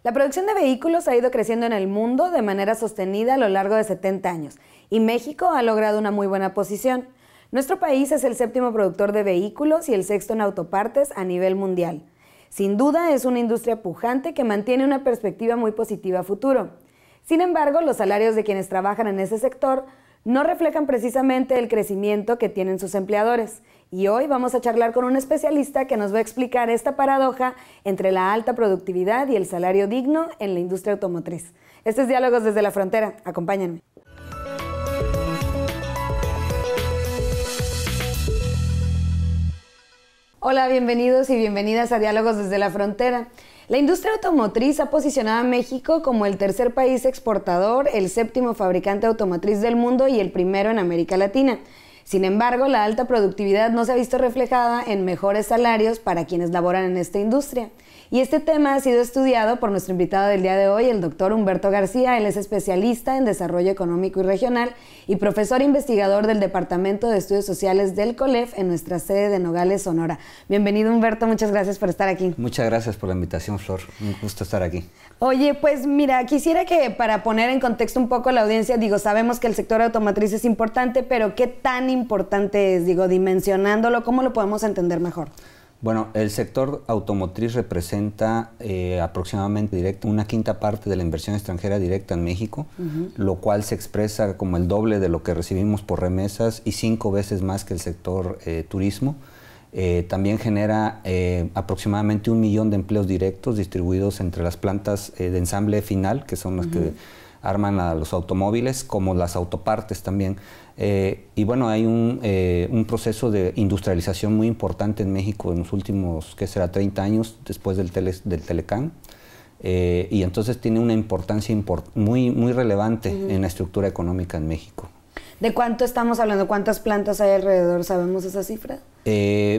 La producción de vehículos ha ido creciendo en el mundo de manera sostenida a lo largo de 70 años y México ha logrado una muy buena posición. Nuestro país es el séptimo productor de vehículos y el sexto en autopartes a nivel mundial. Sin duda es una industria pujante que mantiene una perspectiva muy positiva a futuro. Sin embargo, los salarios de quienes trabajan en ese sector no reflejan precisamente el crecimiento que tienen sus empleadores. Y hoy vamos a charlar con un especialista que nos va a explicar esta paradoja entre la alta productividad y el salario digno en la industria automotriz. Este es Diálogos desde la Frontera. Acompáñenme. Hola, bienvenidos y bienvenidas a Diálogos desde la Frontera. La industria automotriz ha posicionado a México como el tercer país exportador, el séptimo fabricante automotriz del mundo y el primero en América Latina. Sin embargo, la alta productividad no se ha visto reflejada en mejores salarios para quienes laboran en esta industria. Y este tema ha sido estudiado por nuestro invitado del día de hoy, el doctor Humberto García. Él es especialista en desarrollo económico y regional y profesor investigador del Departamento de Estudios Sociales del COLEF en nuestra sede de Nogales, Sonora. Bienvenido, Humberto, muchas gracias por estar aquí. Muchas gracias por la invitación, Flor. Un gusto estar aquí. Oye, pues mira, quisiera que para poner en contexto un poco a la audiencia, sabemos que el sector automotriz es importante, pero ¿qué tan importante es? Dimensionándolo, ¿cómo lo podemos entender mejor? Bueno, el sector automotriz representa aproximadamente una quinta parte de la inversión extranjera directa en México, lo cual se expresa como el doble de lo que recibimos por remesas y 5 veces más que el sector turismo. También genera aproximadamente 1 millón de empleos directos distribuidos entre las plantas de ensamble final, que son las que arman a los automóviles, como las autopartes también. Y bueno, hay un proceso de industrialización muy importante en México en los últimos, ¿qué será?, 30 años después del Telecán. Y entonces tiene una importancia muy relevante en la estructura económica en México. ¿De cuánto estamos hablando? ¿Cuántas plantas hay alrededor? ¿Sabemos esa cifra?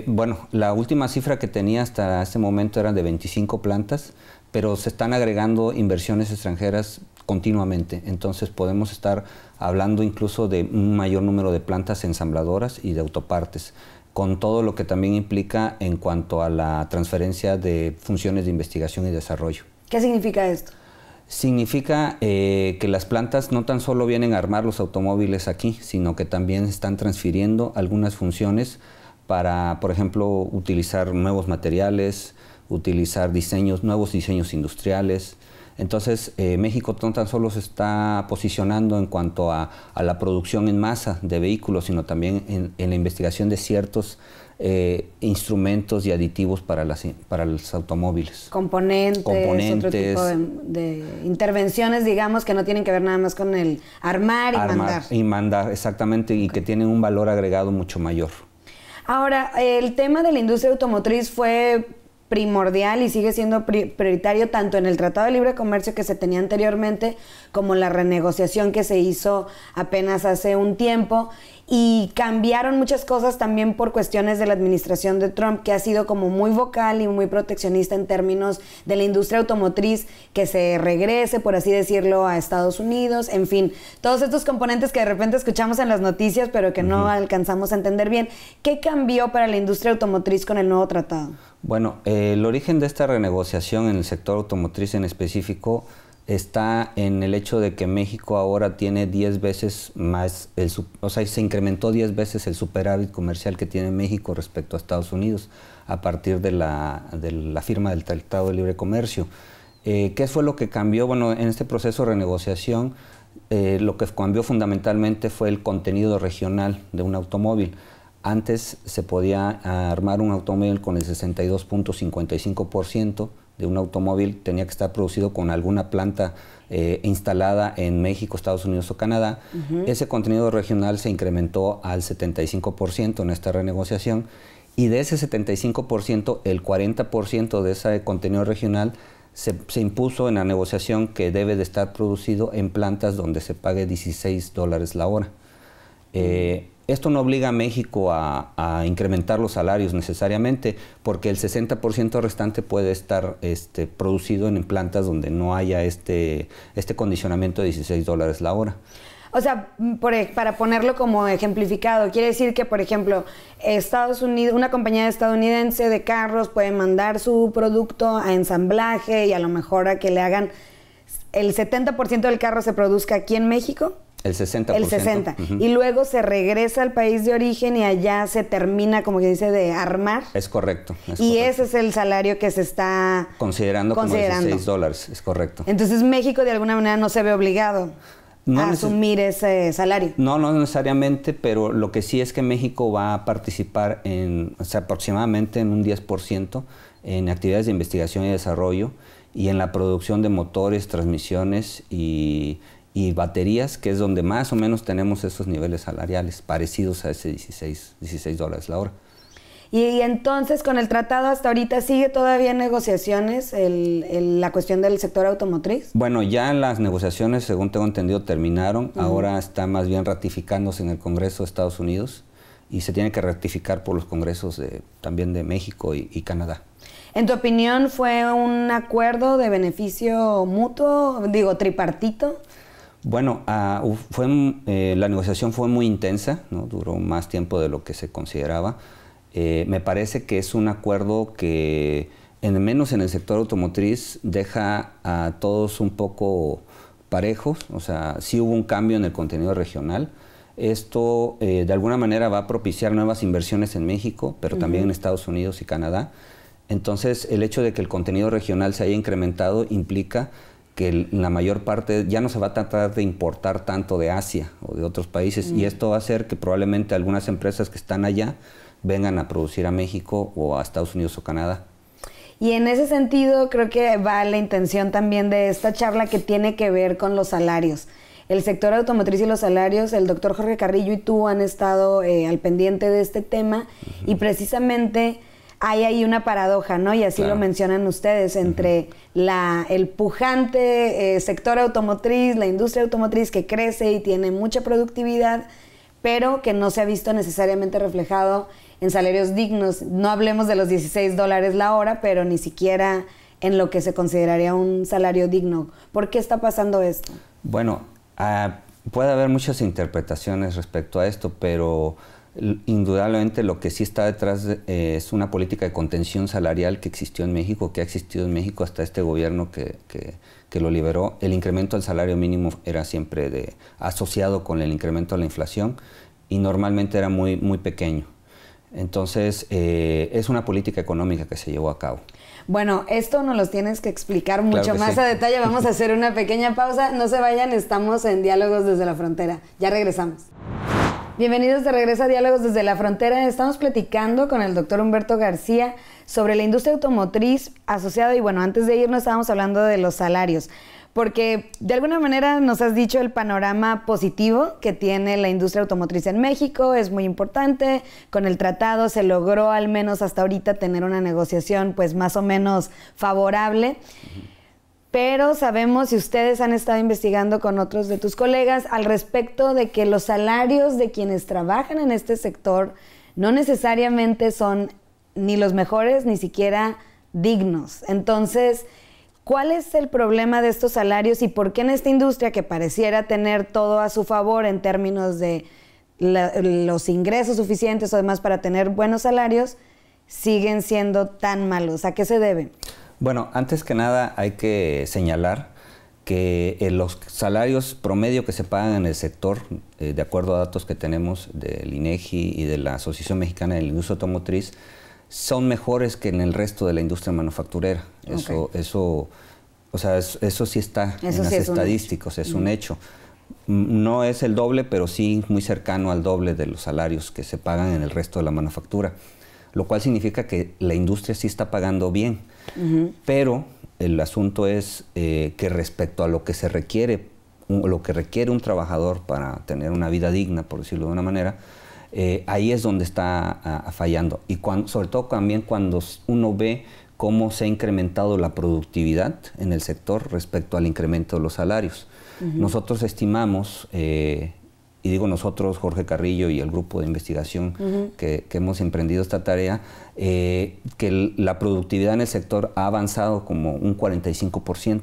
Bueno, la última cifra que tenía hasta este momento eran de 25 plantas, pero se están agregando inversiones extranjeras continuamente. Entonces podemos estar hablando incluso de un mayor número de plantas ensambladoras y de autopartes, con todo lo que también implica en cuanto a la transferencia de funciones de investigación y desarrollo. ¿Qué significa esto? Significa que las plantas no tan solo vienen a armar los automóviles aquí, sino que también están transfiriendo algunas funciones para, por ejemplo, utilizar nuevos materiales, utilizar nuevos diseños industriales. Entonces, México no tan solo se está posicionando en cuanto a la producción en masa de vehículos, sino también en la investigación de ciertos instrumentos y aditivos para los automóviles. Componentes, otro tipo de intervenciones, digamos, que no tienen que ver nada más con el armar y mandar. Y mandar, exactamente, y que tienen un valor agregado mucho mayor. Ahora, el tema de la industria automotriz fue primordial y sigue siendo prioritario tanto en el Tratado de Libre Comercio que se tenía anteriormente como la renegociación que se hizo apenas hace un tiempo, y cambiaron muchas cosas también por cuestiones de la administración de Trump, que ha sido como muy vocal y muy proteccionista en términos de la industria automotriz, que se regrese, por así decirlo, a Estados Unidos. En fin, todos estos componentes que de repente escuchamos en las noticias pero que no alcanzamos a entender bien. ¿Qué cambió para la industria automotriz con el nuevo tratado? Bueno, el origen de esta renegociación en el sector automotriz en específico está en el hecho de que México ahora tiene 10 veces más, se incrementó 10 veces el superávit comercial que tiene México respecto a Estados Unidos a partir de la firma del Tratado de Libre Comercio. ¿Qué fue lo que cambió? Bueno, en este proceso de renegociación lo que cambió fundamentalmente fue el contenido regional de un automóvil. Antes se podía armar un automóvil con el 62.55% de un automóvil, tenía que estar producido con alguna planta instalada en México, Estados Unidos o Canadá. Ese contenido regional se incrementó al 75% en esta renegociación, y de ese 75%, el 40% de ese contenido regional se impuso en la negociación que debe de estar producido en plantas donde se pague $16 la hora. Esto no obliga a México a incrementar los salarios necesariamente, porque el 60% restante puede estar producido en plantas donde no haya este condicionamiento de $16 la hora. O sea, para ponerlo como ejemplificado, quiere decir que, por ejemplo, Estados Unidos, una compañía estadounidense de carros puede mandar su producto a ensamblaje y a lo mejor a que le hagan el 70% del carro se produzca aquí en México. El 60%. El 60%. Y luego se regresa al país de origen y allá se termina, como que dice, de armar. Es correcto. Ese es el salario que se está considerando como $16, es correcto. Entonces México de alguna manera no se ve obligado a asumir ese salario. No necesariamente, pero lo que sí es que México va a participar aproximadamente en un 10% en actividades de investigación y desarrollo y en la producción de motores, transmisiones y baterías, que es donde más o menos tenemos esos niveles salariales parecidos a ese $16 la hora. Y entonces, con el tratado hasta ahorita, ¿sigue todavía en negociaciones la cuestión del sector automotriz? Bueno, ya las negociaciones, según tengo entendido, terminaron. Ahora está más bien ratificándose en el Congreso de Estados Unidos y se tiene que ratificar por los congresos también de México y Canadá. ¿En tu opinión fue un acuerdo de beneficio mutuo, tripartito? Bueno, la negociación fue muy intensa, ¿no? Duró más tiempo de lo que se consideraba. Me parece que es un acuerdo que, menos en el sector automotriz, deja a todos un poco parejos. O sea, sí hubo un cambio en el contenido regional. Esto, de alguna manera, va a propiciar nuevas inversiones en México, pero también en Estados Unidos y Canadá. Entonces, el hecho de que el contenido regional se haya incrementado implica que la mayor parte ya no se va a tratar de importar tanto de Asia o de otros países, y esto va a hacer que probablemente algunas empresas que están allá vengan a producir a México o a Estados Unidos o Canadá. Y en ese sentido creo que va la intención también de esta charla, que tiene que ver con los salarios. El sector automotriz y los salarios, el doctor Jorge Carrillo y tú han estado al pendiente de este tema, y precisamente hay ahí una paradoja, ¿no? Y así lo mencionan ustedes, entre el pujante sector automotriz, la industria automotriz que crece y tiene mucha productividad, pero que no se ha visto necesariamente reflejado en salarios dignos. No hablemos de los $16 la hora, pero ni siquiera en lo que se consideraría un salario digno. ¿Por qué está pasando esto? Bueno, puede haber muchas interpretaciones respecto a esto, pero indudablemente lo que sí está detrás es una política de contención salarial que existió en México, que ha existido en México hasta este gobierno que lo liberó. El incremento del salario mínimo era siempre asociado con el incremento de la inflación y normalmente era muy pequeño. Entonces, es una política económica que se llevó a cabo. Bueno, esto nos lo tienes que explicar mucho más a detalle. Vamos a hacer una pequeña pausa. No se vayan, estamos en Diálogos desde la Frontera. Ya regresamos. Bienvenidos de regreso a Diálogos desde la Frontera. Estamos platicando con el doctor Humberto García sobre la industria automotriz asociada. Y bueno, antes de irnos estábamos hablando de los salarios, porque de alguna manera nos has dicho el panorama positivo que tiene la industria automotriz en México. Es muy importante. Con el tratado se logró, al menos hasta ahorita, tener una negociación pues más o menos favorable. Pero sabemos, y ustedes han estado investigando con otros de tus colegas al respecto, de que los salarios de quienes trabajan en este sector no necesariamente son ni los mejores, ni siquiera dignos. Entonces, ¿cuál es el problema de estos salarios y por qué en esta industria, que pareciera tener todo a su favor en términos de los ingresos suficientes o demás para tener buenos salarios, siguen siendo tan malos? ¿A qué se debe? Bueno, antes que nada hay que señalar que los salarios promedio que se pagan en el sector, de acuerdo a datos que tenemos del INEGI y de la Asociación Mexicana de la Industria Automotriz, son mejores que en el resto de la industria manufacturera. Eso sí está en las estadísticas, es un hecho. No es el doble, pero sí muy cercano al doble de los salarios que se pagan en el resto de la manufactura, lo cual significa que la industria sí está pagando bien. Pero el asunto es que respecto a lo que se requiere, lo que requiere un trabajador para tener una vida digna, por decirlo de una manera, ahí es donde está fallando. Y sobre todo también cuando uno ve cómo se ha incrementado la productividad en el sector respecto al incremento de los salarios. Nosotros estimamos, y digo nosotros, Jorge Carrillo y el grupo de investigación que hemos emprendido esta tarea, que la productividad en el sector ha avanzado como un 45%,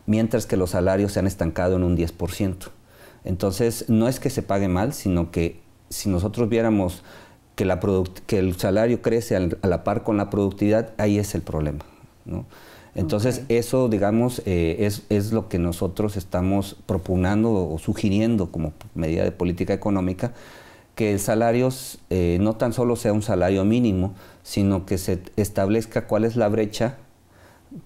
mientras que los salarios se han estancado en un 10%. Entonces, no es que se pague mal, sino que si nosotros viéramos que, que el salario crece a la par con la productividad, ahí es el problema, ¿no? Entonces, eso, digamos, es lo que nosotros estamos propugnando o sugiriendo como medida de política económica, que el salario no tan solo sea un salario mínimo, sino que se establezca cuál es la brecha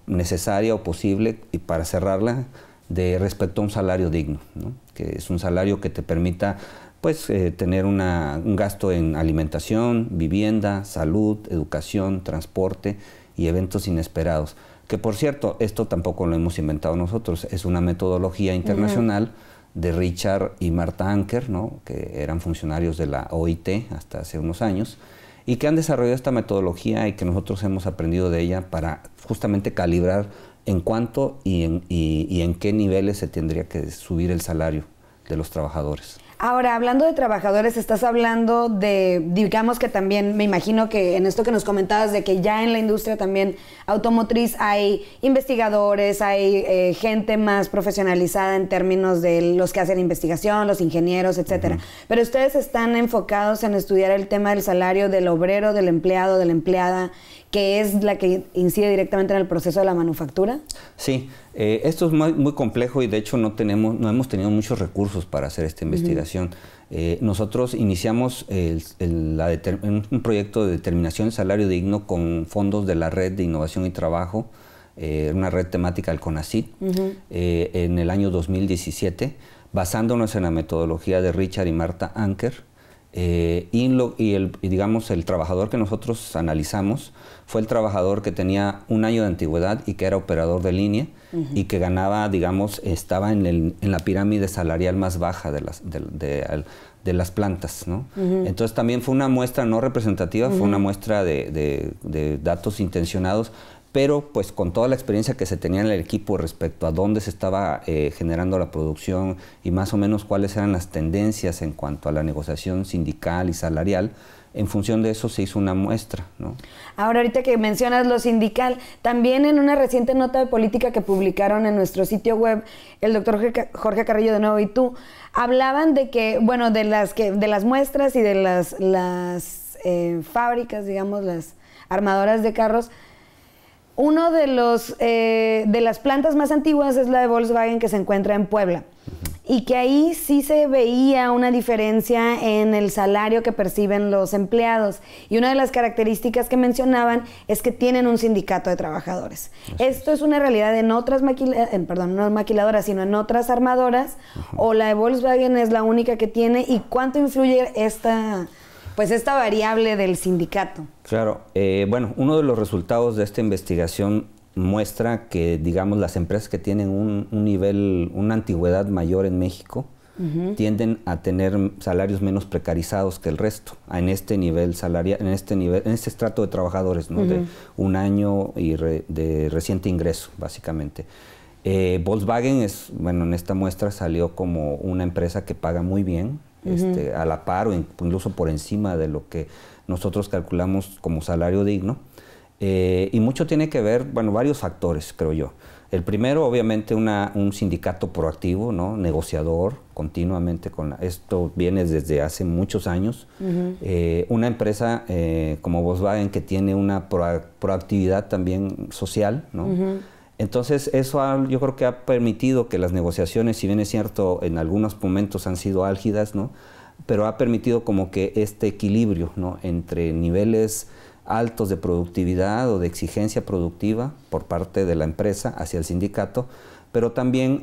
necesaria o posible y para cerrarla respecto a un salario digno, ¿no? Que es un salario que te permita pues tener un gasto en alimentación, vivienda, salud, educación, transporte y eventos inesperados. Que por cierto, esto tampoco lo hemos inventado nosotros, es una metodología internacional de Richard y Marta Anker, ¿no? Que eran funcionarios de la OIT hasta hace unos años, y que han desarrollado esta metodología y que nosotros hemos aprendido de ella para justamente calibrar en cuánto y en qué niveles se tendría que subir el salario de los trabajadores. Ahora, hablando de trabajadores, estás hablando de, digamos que también, me imagino que en esto que nos comentabas de que ya en la industria también automotriz hay investigadores, hay gente más profesionalizada en términos de los que hacen investigación, los ingenieros, etcétera. Pero ustedes están enfocados en estudiar el tema del salario del obrero, del empleado, de la empleada, que es la que incide directamente en el proceso de la manufactura. Sí, esto es muy complejo y de hecho no hemos tenido muchos recursos para hacer esta investigación. Nosotros iniciamos un proyecto de determinación del salario digno con fondos de la Red de Innovación y Trabajo, una red temática del CONACYT, en el año 2017, basándonos en la metodología de Richard y Marta Anker. Digamos, el trabajador que nosotros analizamos fue el trabajador que tenía un año de antigüedad y que era operador de línea y que ganaba, digamos, estaba en la pirámide salarial más baja de las plantas, ¿no? Entonces también fue una muestra no representativa, fue una muestra de datos intencionados, pero pues con toda la experiencia que se tenía en el equipo respecto a dónde se estaba generando la producción y más o menos cuáles eran las tendencias en cuanto a la negociación sindical y salarial, en función de eso se hizo una muestra, ¿no? Ahora, ahorita que mencionas lo sindical, también en una reciente nota de política que publicaron en nuestro sitio web, el doctor Jorge Carrillo de nuevo y tú, hablaban de que, bueno, de las muestras y de las fábricas, digamos, las armadoras de carros. Uno de las plantas más antiguas es la de Volkswagen, que se encuentra en Puebla, y que ahí sí se veía una diferencia en el salario que perciben los empleados. Y una de las características que mencionaban es que tienen un sindicato de trabajadores. Esto es una realidad en otras no maquiladoras, sino en otras armadoras, o la de Volkswagen es la única que tiene. ¿Y cuánto influye esta variable del sindicato? Claro, bueno, uno de los resultados de esta investigación muestra que, digamos, las empresas que tienen una antigüedad mayor en México tienden a tener salarios menos precarizados que el resto, en este nivel salarial, en este estrato de trabajadores, ¿no? De un año y de reciente ingreso, básicamente. Volkswagen en esta muestra salió como una empresa que paga muy bien, a la par o incluso por encima de lo que nosotros calculamos como salario digno. Y mucho tiene que ver, bueno, varios factores, creo yo. El primero, obviamente, un sindicato proactivo, ¿no? Negociador, continuamente. Esto viene desde hace muchos años. Una empresa como Volkswagen que tiene una proactividad también social, ¿no? Entonces, eso yo creo que ha permitido que las negociaciones, si bien es cierto, en algunos momentos han sido álgidas, ¿no? Pero ha permitido como que este equilibrio, ¿no? Entre niveles altos de productividad o de exigencia productiva por parte de la empresa hacia el sindicato, pero también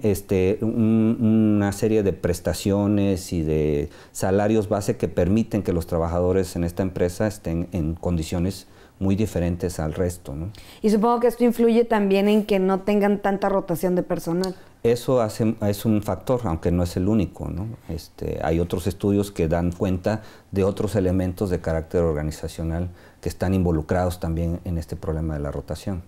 una serie de prestaciones y de salarios base que permiten que los trabajadores en esta empresa estén en condiciones muy diferentes al resto, ¿no? Y supongo que esto influye también en que no tengan tanta rotación de personal. Eso es un factor, aunque no es el único, ¿no? Hay otros estudios que dan cuenta de otros elementos de carácter organizacional que están involucrados también en este problema de la rotación.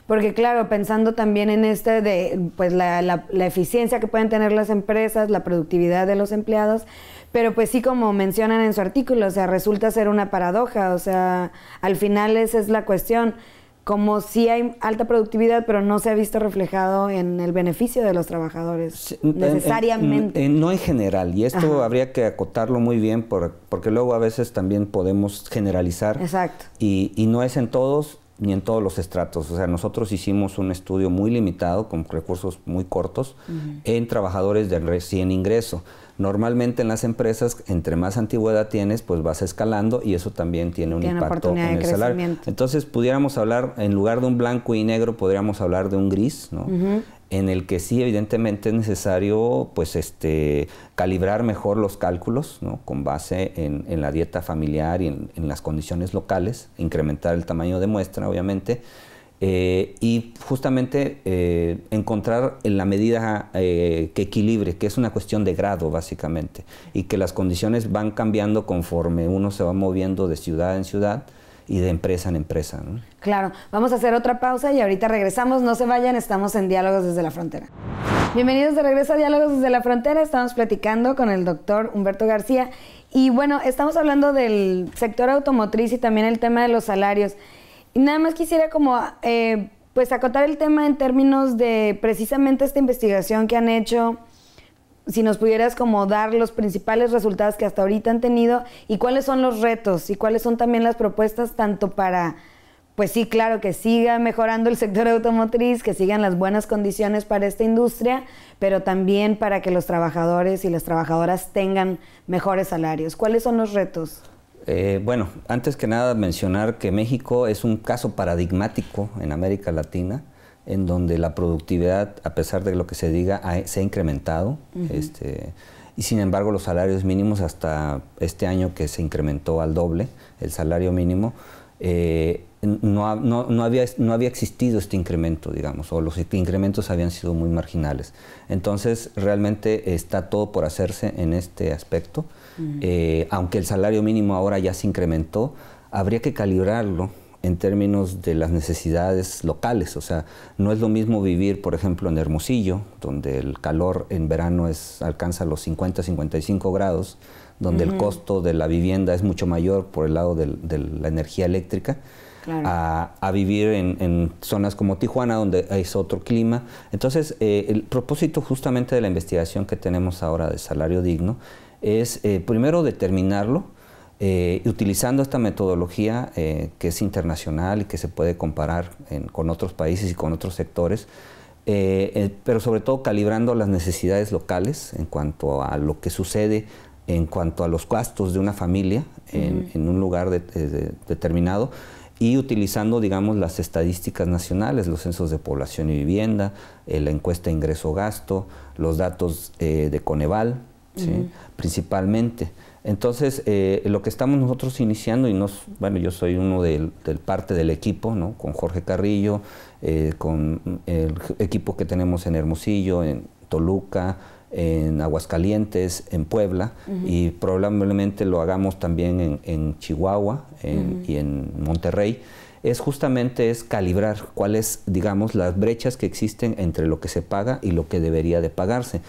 Porque claro, pensando también en la eficiencia que pueden tener las empresas, la productividad de los empleados, pero pues sí, como mencionan en su artículo, o sea, resulta ser una paradoja, o sea, al final esa es la cuestión. como si hay alta productividad, pero no se ha visto reflejado en el beneficio de los trabajadores necesariamente. No en general, y esto Ajá. habría que acotarlo muy bien porque luego a veces también podemos generalizar. Exacto. Y no es en todos ni en todos los estratos. O sea, nosotros hicimos un estudio muy limitado, con recursos muy cortos, en trabajadores de recién ingreso. Normalmente en las empresas, entre más antigüedad tienes, pues vas escalando y eso también tiene un impacto en el salario. Entonces, pudiéramos hablar, en lugar de un blanco y negro, podríamos hablar de un gris, ¿no? En el que sí, evidentemente, es necesario pues, calibrar mejor los cálculos, ¿no? Con base en la dieta familiar y en las condiciones locales, incrementar el tamaño de muestra, obviamente, y justamente encontrar en la medida que equilibre, que es una cuestión de grado básicamente, y que las condiciones van cambiando conforme uno se va moviendo de ciudad en ciudad y de empresa en empresa, ¿no? Claro, vamos a hacer otra pausa y ahorita regresamos, no se vayan, estamos en Diálogos desde la Frontera. Bienvenidos de regreso a Diálogos desde la Frontera, estamos platicando con el doctor Humberto García y bueno, estamos hablando del sector automotriz y también el tema de los salarios. Y nada más quisiera como, pues acotar el tema en términos de precisamente esta investigación que han hecho, si nos pudieras como dar los principales resultados que hasta ahorita han tenido y cuáles son los retos y cuáles son también las propuestas tanto para, pues sí, claro, que siga mejorando el sector automotriz, que sigan las buenas condiciones para esta industria, pero también para que los trabajadores y las trabajadoras tengan mejores salarios. ¿Cuáles son los retos? Bueno, antes que nada mencionar que México es un caso paradigmático en América Latina, en donde la productividad, a pesar de lo que se diga, se ha incrementado, y sin embargo los salarios mínimos hasta este año que se incrementó al doble, el salario mínimo, no había existido este incremento, digamos, o los incrementos habían sido muy marginales. Entonces, realmente está todo por hacerse en este aspecto. Aunque el salario mínimo ahora ya se incrementó, habría que calibrarlo en términos de las necesidades locales. O sea, no es lo mismo vivir, por ejemplo, en Hermosillo, donde el calor en verano alcanza los 50, 55 grados, donde el costo de la vivienda es mucho mayor por el lado de la energía eléctrica, claro, a vivir en zonas como Tijuana, donde es otro clima. Entonces, el propósito justamente de la investigación que tenemos ahora de salario digno es, primero, determinarlo, utilizando esta metodología que es internacional y que se puede comparar con otros países y con otros sectores, pero sobre todo calibrando las necesidades locales en cuanto a lo que sucede, en cuanto a los gastos de una familia en un lugar determinado, y utilizando, digamos, las estadísticas nacionales, los censos de población y vivienda, la encuesta ingreso-gasto, los datos de Coneval, ¿sí? Principalmente. Entonces, lo que estamos nosotros iniciando, bueno, yo soy uno del parte del equipo, ¿no? Con Jorge Carrillo, con el equipo que tenemos en Hermosillo, en Toluca, en Aguascalientes, en Puebla, y probablemente lo hagamos también en Chihuahua y en Monterrey, justamente calibrar cuáles, digamos, las brechas que existen entre lo que se paga y lo que debería de pagarse.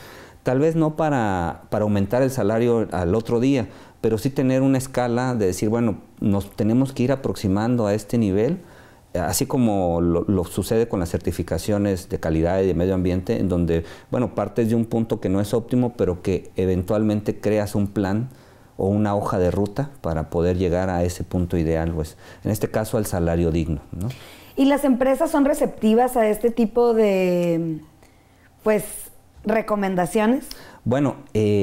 Tal vez no para aumentar el salario al otro día, pero sí tener una escala de decir, bueno, nos tenemos que ir aproximando a este nivel, así como lo sucede con las certificaciones de calidad y de medio ambiente, en donde, bueno, partes de un punto que no es óptimo, pero que eventualmente creas un plan o una hoja de ruta para poder llegar a ese punto ideal, pues, en este caso al salario digno, ¿no? ¿Y las empresas son receptivas a este tipo de, pues, recomendaciones? Bueno,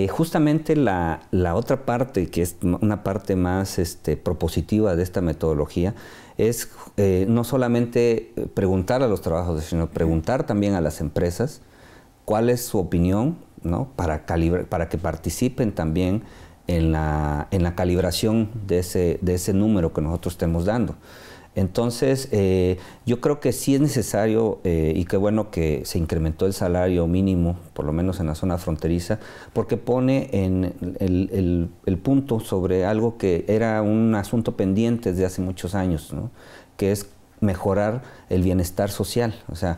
justamente la otra parte, que es una parte más propositiva de esta metodología, es no solamente preguntar a los trabajadores, sino preguntar también a las empresas cuál es su opinión, ¿no? Para que participen también en la calibración de ese número que nosotros estemos dando. Entonces, yo creo que sí es necesario, y qué bueno que se incrementó el salario mínimo, por lo menos en la zona fronteriza, porque pone en el punto sobre algo que era un asunto pendiente desde hace muchos años, ¿no? Que es mejorar el bienestar social. O sea,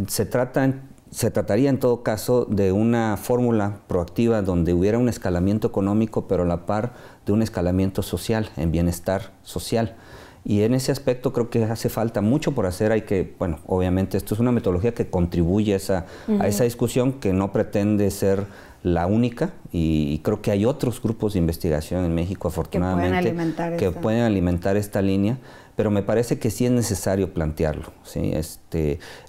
se trataría en todo caso de una fórmula proactiva donde hubiera un escalamiento económico, pero a la par de un escalamiento social, en bienestar social. Y en ese aspecto creo que hace falta mucho por hacer. Hay que, bueno, obviamente esto es una metodología que contribuye a esa discusión, que no pretende ser la única, y creo que hay otros grupos de investigación en México, afortunadamente, que pueden alimentar esta línea, pero me parece que sí es necesario plantearlo, ¿sí?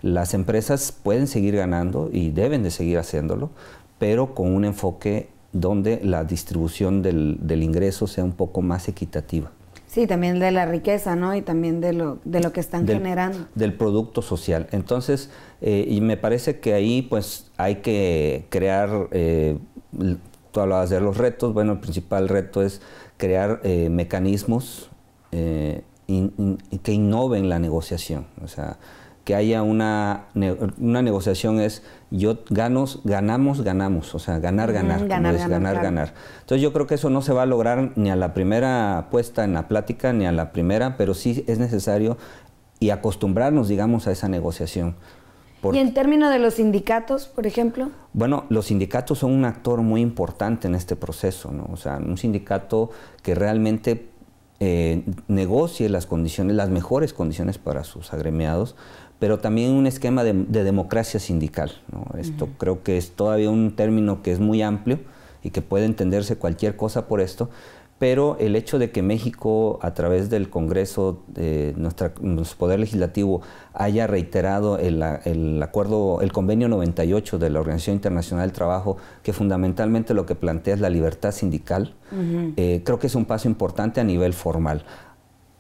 Las empresas pueden seguir ganando y deben de seguir haciéndolo, pero con un enfoque donde la distribución del ingreso sea un poco más equitativa. Sí, también de la riqueza, ¿no? Y también de lo que están generando. Del producto social. Entonces, y me parece que ahí pues hay que crear, tú hablabas de los retos, bueno, el principal reto es crear mecanismos que innoven la negociación. O sea, que haya una negociación es ganamos, o sea, ganar. Entonces yo creo que eso no se va a lograr ni a la primera puesta en la plática, ni a la primera, pero sí es necesario y acostumbrarnos, digamos, a esa negociación. ¿Y en términos de los sindicatos, por ejemplo? Bueno, los sindicatos son un actor muy importante en este proceso, ¿no? O sea, un sindicato que realmente negocie las condiciones, las mejores condiciones para sus agremiados, pero también un esquema de democracia sindical, ¿no? Esto creo que es todavía un término que es muy amplio y que puede entenderse cualquier cosa por esto, pero el hecho de que México, a través del Congreso, nuestro Poder Legislativo, haya reiterado el convenio 98 de la Organización Internacional del Trabajo, que fundamentalmente lo que plantea es la libertad sindical, creo que es un paso importante a nivel formal.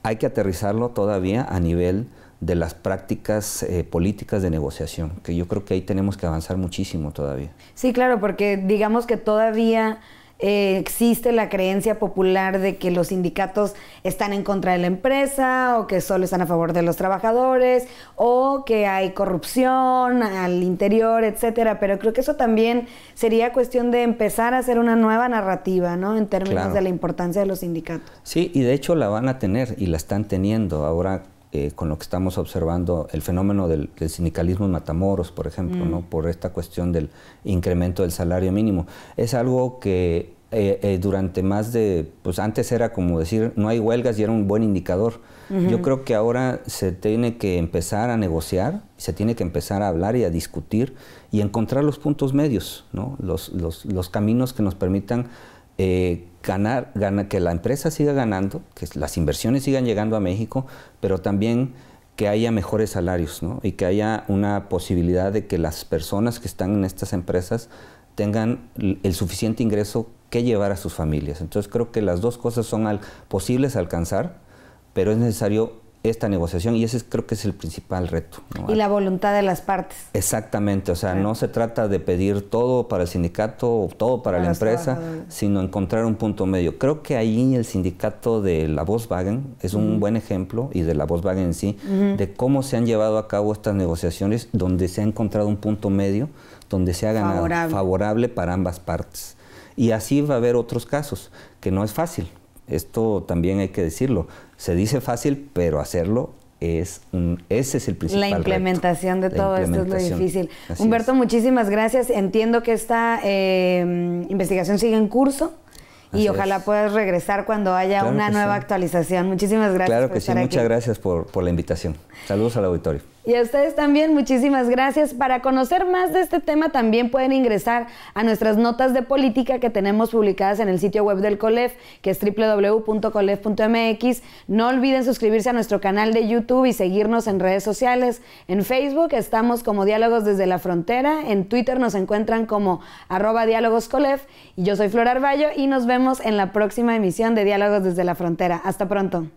Hay que aterrizarlo todavía a nivel de las prácticas políticas de negociación, que yo creo que ahí tenemos que avanzar muchísimo todavía. Sí, claro, porque digamos que todavía existe la creencia popular de que los sindicatos están en contra de la empresa, o que solo están a favor de los trabajadores, o que hay corrupción al interior, etcétera. Pero creo que eso también sería cuestión de empezar a hacer una nueva narrativa, ¿no? En términos de la importancia de los sindicatos. Sí, y de hecho la van a tener y la están teniendo ahora. Con lo que estamos observando, el fenómeno del sindicalismo en Matamoros, por ejemplo, ¿no? Por esta cuestión del incremento del salario mínimo. Es algo que durante más de, pues antes era como decir, no hay huelgas y era un buen indicador. Yo creo que ahora se tiene que empezar a negociar, se tiene que empezar a hablar y a discutir y encontrar los puntos medios, ¿no? Los caminos que nos permitan que la empresa siga ganando, que las inversiones sigan llegando a México, pero también que haya mejores salarios, ¿no? Y que haya una posibilidad de que las personas que están en estas empresas tengan el suficiente ingreso que llevar a sus familias. Entonces creo que las dos cosas son posibles alcanzar, pero es necesario esta negociación y ese creo que es el principal reto, ¿no? Y la voluntad de las partes. Exactamente, o sea, no se trata de pedir todo para el sindicato o todo para la empresa, sino encontrar un punto medio. Creo que ahí el sindicato de la Volkswagen es un buen ejemplo, y de la Volkswagen en sí, de cómo se han llevado a cabo estas negociaciones donde se ha encontrado un punto medio, donde se ha ganado favorable para ambas partes. Y así va a haber otros casos, que no es fácil. Esto también hay que decirlo. Se dice fácil, pero hacerlo ese es el principal reto. La implementación de todo esto es lo difícil. Humberto, muchísimas gracias. Entiendo que esta investigación sigue en curso y ojalá puedas regresar cuando haya una nueva actualización. Muchísimas gracias. Claro que sí, muchas gracias por la invitación. Saludos al auditorio. Y a ustedes también, muchísimas gracias. Para conocer más de este tema también pueden ingresar a nuestras notas de política que tenemos publicadas en el sitio web del COLEF, que es www.colef.mx. No olviden suscribirse a nuestro canal de YouTube y seguirnos en redes sociales. En Facebook estamos como Diálogos desde la Frontera, en Twitter nos encuentran como @diálogoscolef, y yo soy Flor Arballo y nos vemos en la próxima emisión de Diálogos desde la Frontera. Hasta pronto.